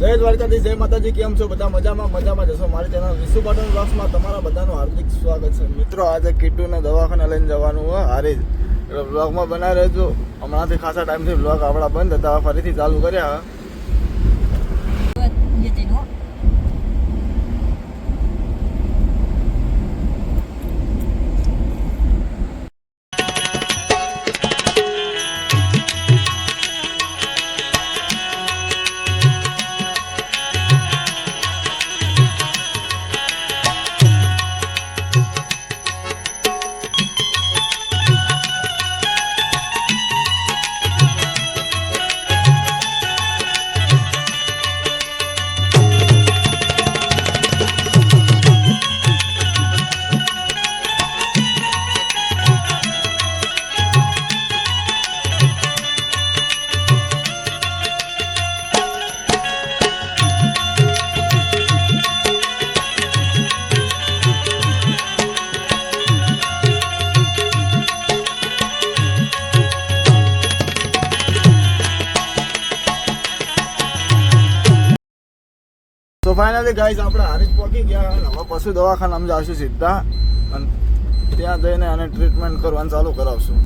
જય દ્વારકાધીશ, જય માતાજી. કેમ છો બધા? મજામાં જશો. મારી ચેનલ વિશુ પાટણ બ્લોગ્સમાં તમારા બધાનું હાર્દિક સ્વાગત છે. મિત્રો, આજે કિટ્ટુને દવાખાને લઈને જવાનું હોય હારી એટલે બ્લોગમાં બનાવી રહેજો. હમણાંથી ખાસા ટાઈમથી બ્લોગ આપણા બંધ હતા, ફરીથી ચાલુ કર્યા. તો ફાઇનલી ગાઈસ આપણે હારીજ પહોંચી ગયા. હવે પશુ દવાખાનામાં જઈશું સીધા અને ત્યાં જઈને આને ટ્રીટમેન્ટ કરવાનું ચાલુ કરાવશું.